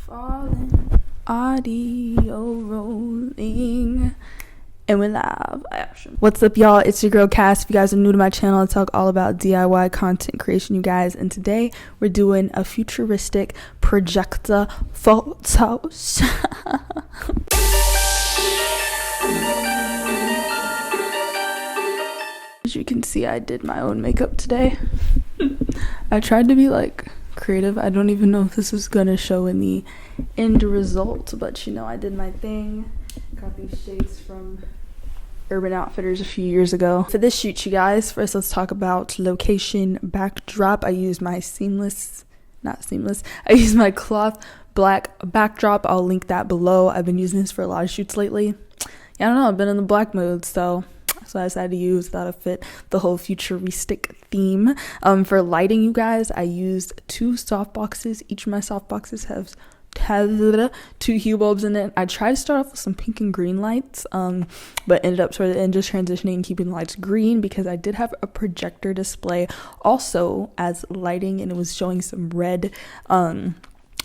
Falling, audio rolling, and we're live. Action. What's up, y'all? It's your girl Cass. If you guys are new to my channel, I talk all about DIY content creation, you guys. And today we're doing a futuristic projector photos. As you can see, I did my own makeup today. I tried to be like creative. I don't even know if this is gonna show in the end result, but you know, I did my thing. Got these shades from Urban Outfitters a few years ago. For this shoot, you guys, first let's talk about location backdrop. I used my I used my cloth black backdrop. I'll link that below. I've been using this for a lot of shoots lately. Yeah, I don't know, I've been in the black mood, so I decided to use that to fit the whole futuristic theme. For lighting, you guys, I used two softboxes. Each of my softboxes has two hue bulbs in it. I tried to start off with some pink and green lights, but ended up toward the end just transitioning and keeping the lights green because I did have a projector display also as lighting, and it was showing some red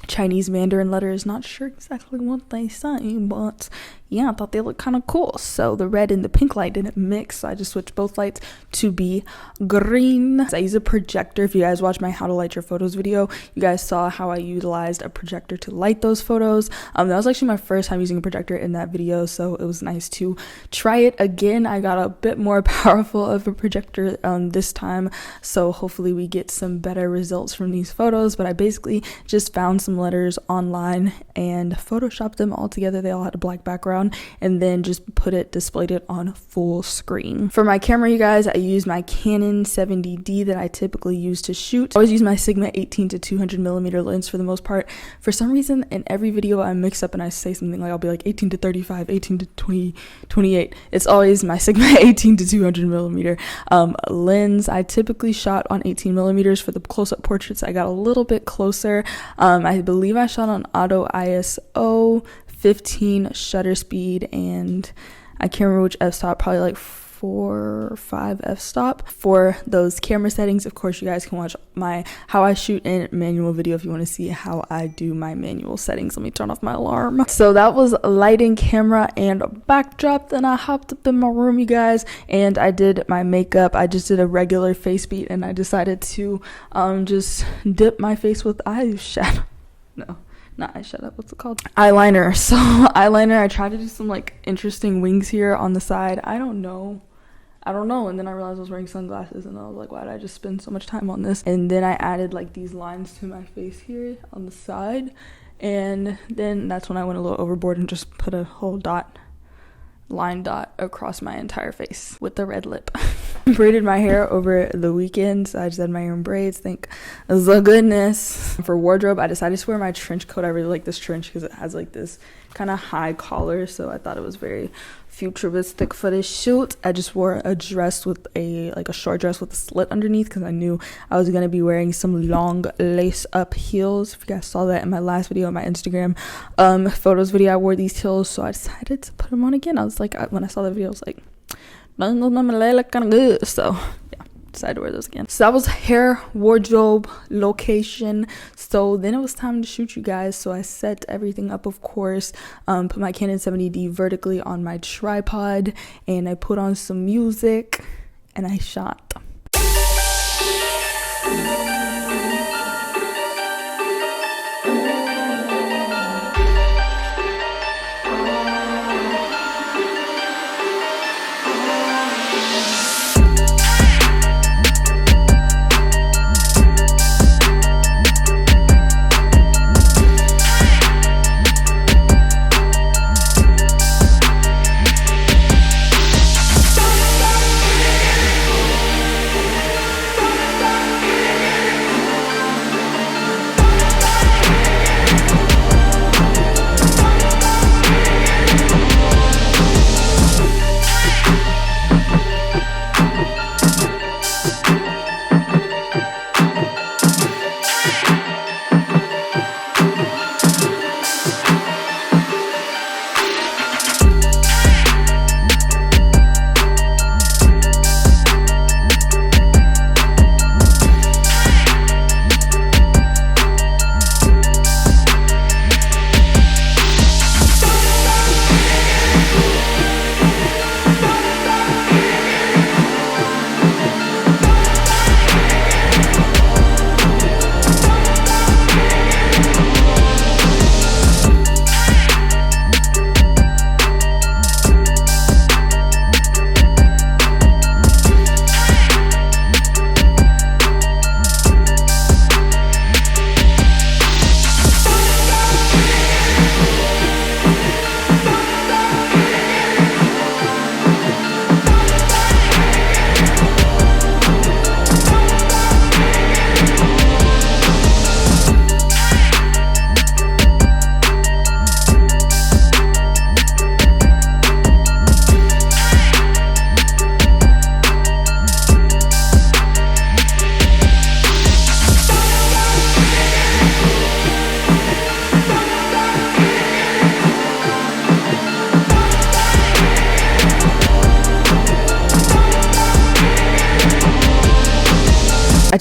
Chinese Mandarin letters. Not sure exactly what they say, but yeah, I thought they looked kind of cool. So the red and the pink light didn't mix, so I just switched both lights to be green. I use a projector. If you guys watch my how to light your photos video, you guys saw how I utilized a projector to light those photos. That was actually my first time using a projector in that video, so it was nice to try it again. I got a bit more powerful of a projector this time, so hopefully we get some better results from these photos. But I basically just found some letters online and photoshopped them all together. They all had a black background, and then just displayed it on full screen. For my camera, you guys, I use my Canon 70D that I typically use to shoot. I always use my Sigma 18 to 200 millimeter lens for the most part. For some reason, in every video I mix up and I say something like, I'll be like 18 to 35, 18 to 20, 28. It's always my Sigma 18 to 200 millimeter lens. I typically shot on 18 millimeters. For the close-up portraits, I got a little bit closer. I believe I shot on auto ISO, 15 shutter speed, and I can't remember which f-stop, probably like 4 or 5 f-stop. For those camera settings, of course, you guys can watch my how I shoot in manual video if you want to see how I do my manual settings. Let me turn off my alarm. So that was lighting, camera, and backdrop. Then I hopped up in my room, you guys, and I did my makeup. I just did a regular face beat, and I decided to just dip my face with eyeshadow. No, not eyeshadow, what's it called? Eyeliner. So eyeliner, I tried to do some like interesting wings here on the side. I don't know, and then I realized I was wearing sunglasses, and I was like, why did I just spend so much time on this? And then I added like these lines to my face here on the side, and then that's when I went a little overboard and just put a whole line dot across my entire face with the red lip. Braided my hair over the weekend, so I just had my hair in braids, thank the goodness. For wardrobe, I decided to wear my trench coat. I really like this trench because it has like this kind of high collar, so I thought it was very futuristic for this shoot. I just wore a dress with a short dress with a slit underneath because I knew I was going to be wearing some long lace up heels. If you guys saw that in my last video on my Instagram photos video, I wore these heels, so I decided to put them on again. I was like, when I saw the video, I was like, my leg look kind of good, so yeah, decided to wear those again. So that was hair, wardrobe, location. So then it was time to shoot, you guys. So I set everything up, of course, put my Canon 70D vertically on my tripod, and I put on some music, and I shot.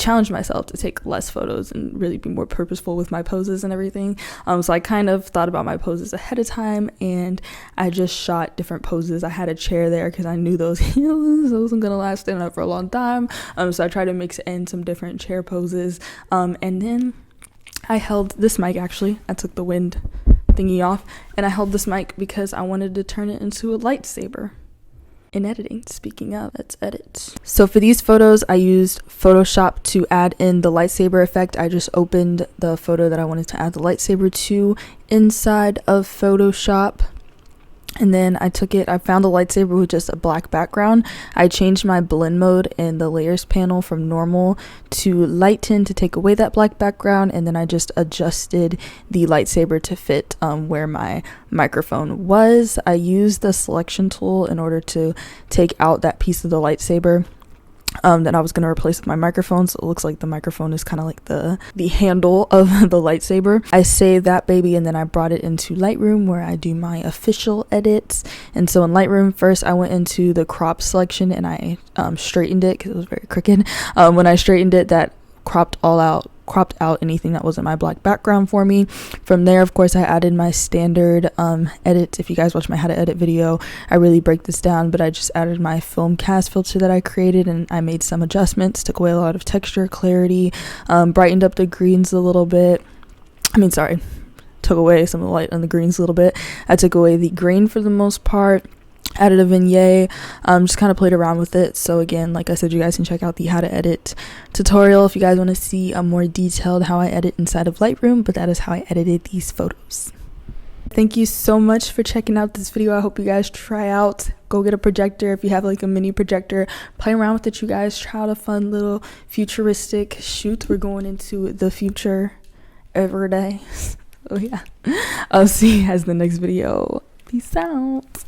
challenged myself to take less photos and really be more purposeful with my poses and everything. So I kind of thought about my poses ahead of time, and I just shot different poses. I had a chair there because I knew those wasn't gonna last standing up for a long time. So I tried to mix in some different chair poses, and then I held this mic. Actually, I took the wind thingy off, and I held this mic because I wanted to turn it into a lightsaber. In editing, speaking of, let's edit. So for these photos, I used Photoshop to add in the lightsaber effect. I just opened the photo that I wanted to add the lightsaber to inside of Photoshop. And then I found the lightsaber with just a black background. I changed my blend mode in the layers panel from normal to lighten to take away that black background. And then I just adjusted the lightsaber to fit where my microphone was. I used the selection tool in order to take out that piece of the lightsaber that I was going to replace with my microphone. So it looks like the microphone is kind of like the handle of the lightsaber. I saved that baby, and then I brought it into Lightroom where I do my official edits. And so in Lightroom, first I went into the crop selection and I straightened it because it was very crooked. When I straightened it, that cropped out anything that wasn't my black background for me. From there, of course, I added my standard edit. If you guys watch my how to edit video, I really break this down, but I just added my film cast filter that I created, and I made some adjustments, took away a lot of texture, clarity, brightened up the greens a little bit. Took away some of the light on the greens a little bit. I took away the green for the most part. Added a vignette, just kind of played around with it. So again, like I said, you guys can check out the how to edit tutorial if you guys want to see a more detailed how I edit inside of Lightroom, but that is how I edited these photos. Thank you so much for checking out this video. I hope you guys try out, go get a projector. If you have like a mini projector, play around with it, you guys. Try out a fun little futuristic shoot. We're going into the future every day. Oh yeah. I'll see you guys in the next video. Peace out.